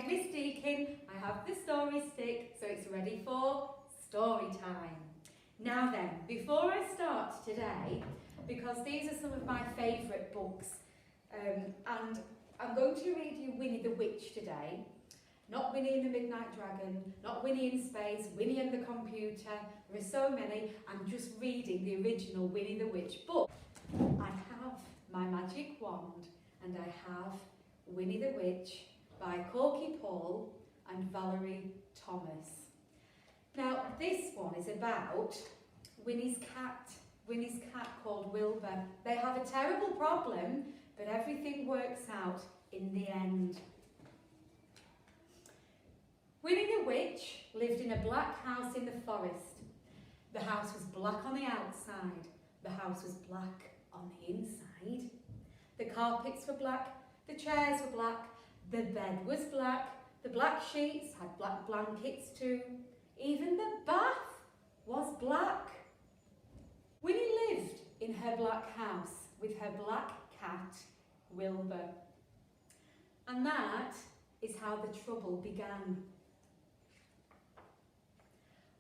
name is Deakin. I have the story stick, so it's ready for story time. Now then, before I start today, because these are some of my favourite books, and I'm going to read you Winnie the Witch today. Not Winnie and the Midnight Dragon, not Winnie in Space, Winnie and the Computer. There are so many. I'm just reading the original Winnie the Witch book. I have my magic wand and I have Winnie the Witch by Corky Paul and Valerie Thomas. Now this one is about Winnie's cat called Wilbur. They have a terrible problem, but everything works out in the end. Winnie the Witch lived in a black house in the forest. The house was black on the outside. The house was black on the inside. The carpets were black. The chairs were black. The bed was black. The black sheets had black blankets too. Even the bath was black. Winnie lived in her black house with her black cat, Wilbur. And that is how the trouble began.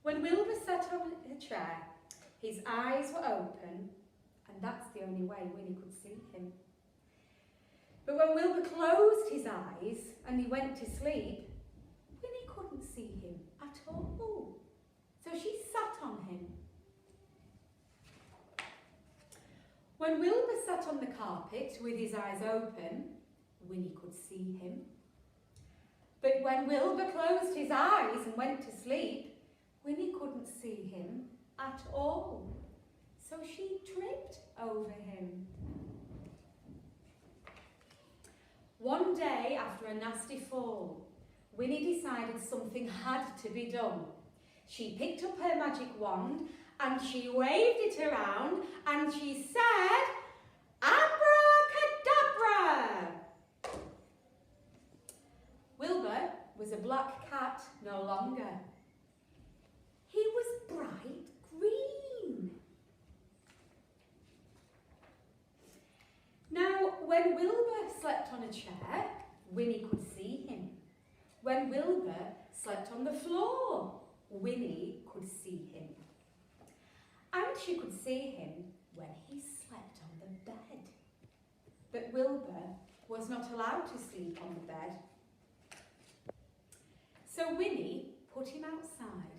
When Wilbur sat on a chair, his eyes were open, and that's the only way Winnie could see him. But when Wilbur closed his eyes and he went to sleep, Winnie couldn't see him at all. So she sat on him. When Wilbur sat on the carpet with his eyes open, Winnie could see him. But when Wilbur closed his eyes and went to sleep, Winnie couldn't see him at all, so she tripped over him. One day, after a nasty fall, Winnie decided something had to be done. She picked up her magic wand and she waved it around and she said, "Abracadabra!" Wilbur was a black cat no longer. He was bright green. Now, when Wilbur slept on a chair, Winnie could see him. When Wilbur slept on the floor, Winnie could see him. And she could see him when he slept on the bed. But Wilbur was not allowed to sleep on the bed. So Winnie put him outside.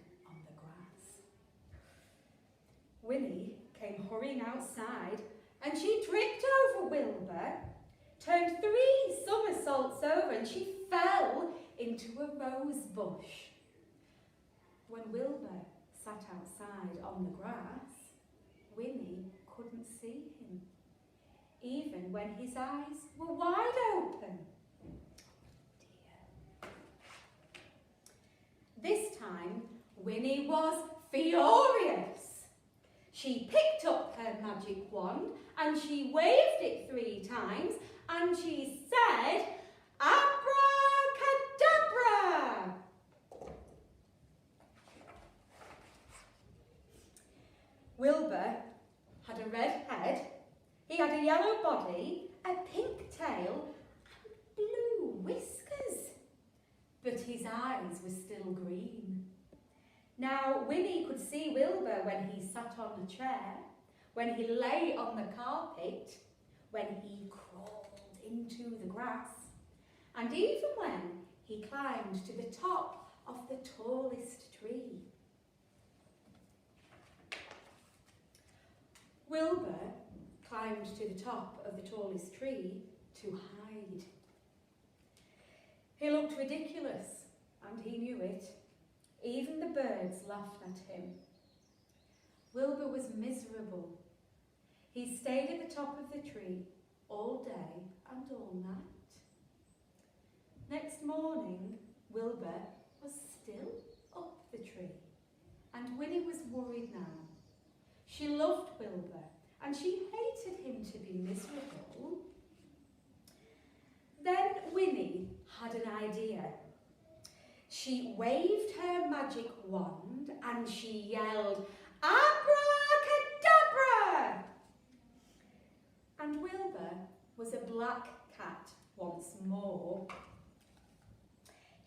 Winnie came hurrying outside and she tripped over Wilbur, turned 3 somersaults over and she fell into a rose bush. When Wilbur sat outside on the grass, Winnie couldn't see him, even when his eyes were wide open. Dear. This time, Winnie was furious. She picked up her magic wand and she waved it 3 times and she said, "Abracadabra!" Wilbur had a red head, he had a yellow body, a pink tail and blue whiskers. But his eyes were still green. Now, Winnie could see Wilbur when he sat on the chair, when he lay on the carpet, when he crawled into the grass, and even when he climbed to the top of the tallest tree. Wilbur climbed to the top of the tallest tree to hide. He looked ridiculous, and he knew it. Even the birds laughed at him. Wilbur was miserable. He stayed at the top of the tree all day and all night. Next morning, Wilbur was still up the tree, and Winnie was worried now. She loved Wilbur, and she hated him to be miserable. Then Winnie had an idea. She waved her magic wand and she yelled, "Abracadabra!" And Wilbur was a black cat once more.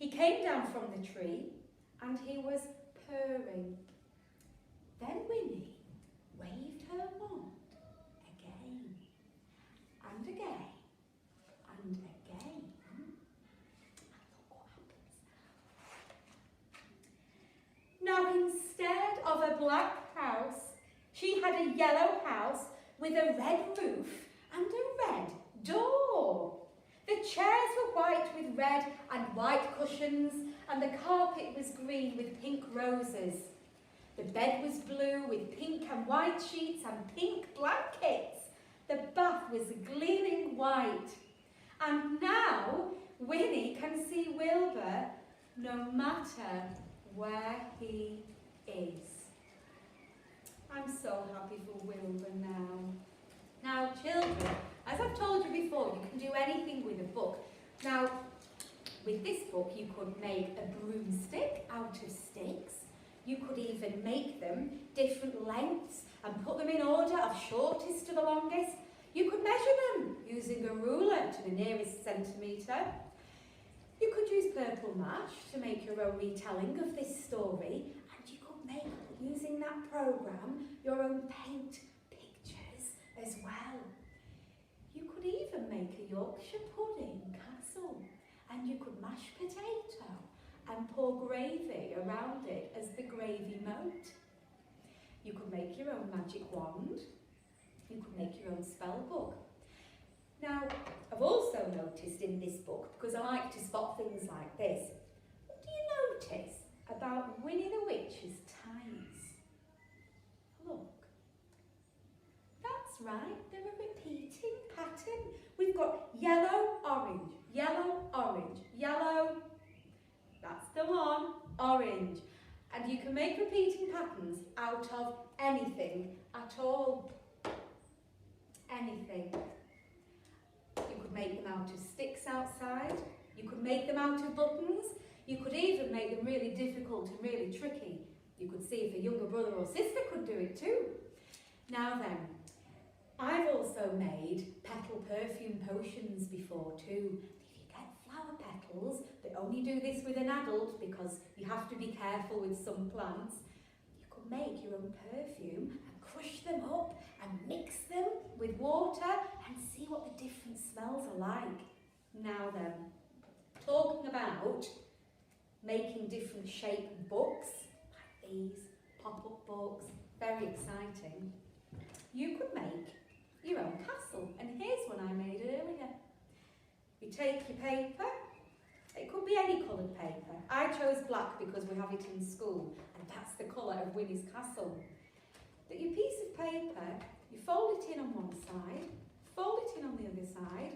He came down from the tree and he was purring. Then Winnie waved her wand again and again and again. And look what happens now. Now, instead of a black house, she had a yellow house with a red roof and a red door. The chairs were white with red and white cushions, and the carpet was green with pink roses. The bed was blue with pink and white sheets and pink blankets. The bath was gleaming white. And now Winnie can see Wilbur no matter where he is. I'm so happy for Wilbur now. Now, children, as I've told you before, you can do anything with a book. Now, with this book, you could make a broomstick out of sticks. You could even make them different lengths and put them in order of shortest to the longest. You could measure them using a ruler to the nearest centimetre. You could use purple mash to make your own retelling of this story, and you could make, using that programme, your own paint pictures as well. You could even make a Yorkshire pudding castle, and you could mash potato and pour gravy around it as the gravy moat. You could make your own magic wand. You could make your own spell book. Now, I've also noticed in this book, because I like to spot things like this, what do you notice about Winnie the Witch's ties? Look. That's right, they're a repeating pattern. We've got yellow, orange, yellow, orange, yellow. That's the one, orange. And you can make repeating patterns out of anything at all. Anything. You could make them out of sticks outside. You could make them out of buttons. You could even make them really difficult and really tricky. You could see if a younger brother or sister could do it too. Now then, I've also made petal perfume potions before too. If you get flower petals, they only do this with an adult because you have to be careful with some plants. You could make your own perfume and crush them up and mix them with water and see what the different smells are like. Now then, talking about making different shaped books, like these, pop-up books, very exciting. You could make your own castle, and here's one I made earlier. You take your paper, it could be any coloured paper. I chose black because we have it in school, and that's the colour of Winnie's castle. But your piece of paper, you fold it in on one side, fold it in on the other side,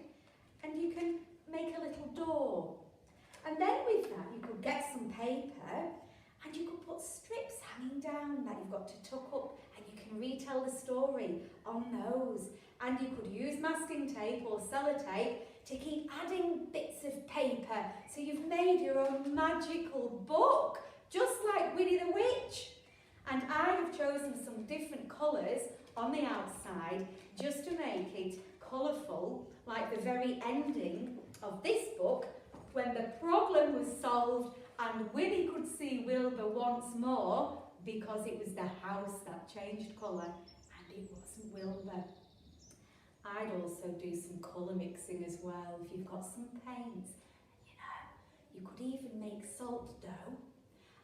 and you can make a little door. And then with that, you could get some paper, and you could put strips hanging down that you've got to tuck up, and you can retell the story on those. And you could use masking tape or sellotape to keep adding bits of paper, so you've made your own magical book, just like Winnie the Witch. And I have chosen some different colours on the outside just to make it colourful, like the very ending of this book, when the problem was solved and Winnie could see Wilbur once more, because it was the house that changed colour and it wasn't Wilbur. I'd also do some colour mixing as well if you've got some paints. You could even make salt dough,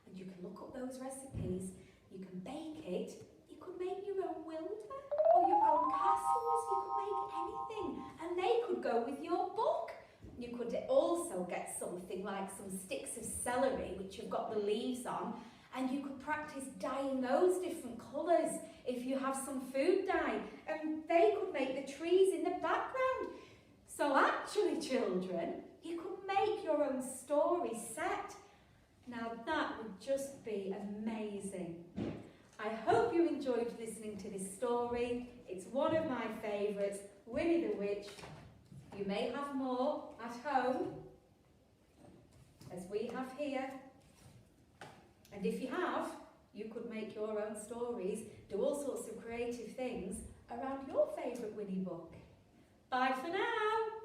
and you can look up those recipes. You can bake it. You could make your own Wilbur or your own castles. You could make anything, and they could go with your book. You could also get something like some sticks of celery, which have got the leaves on, and you could practice dyeing those different colours if you have some food dye, and they could make the trees in the background. So actually, children, you could make your own story set. Now that would just be amazing. I hope you enjoyed listening to this story. It's one of my favourites, Winnie the Witch. You may have more at home, as we have here. And if you have, you could make your own stories, do all sorts of creative things around your favourite Winnie book. Bye for now.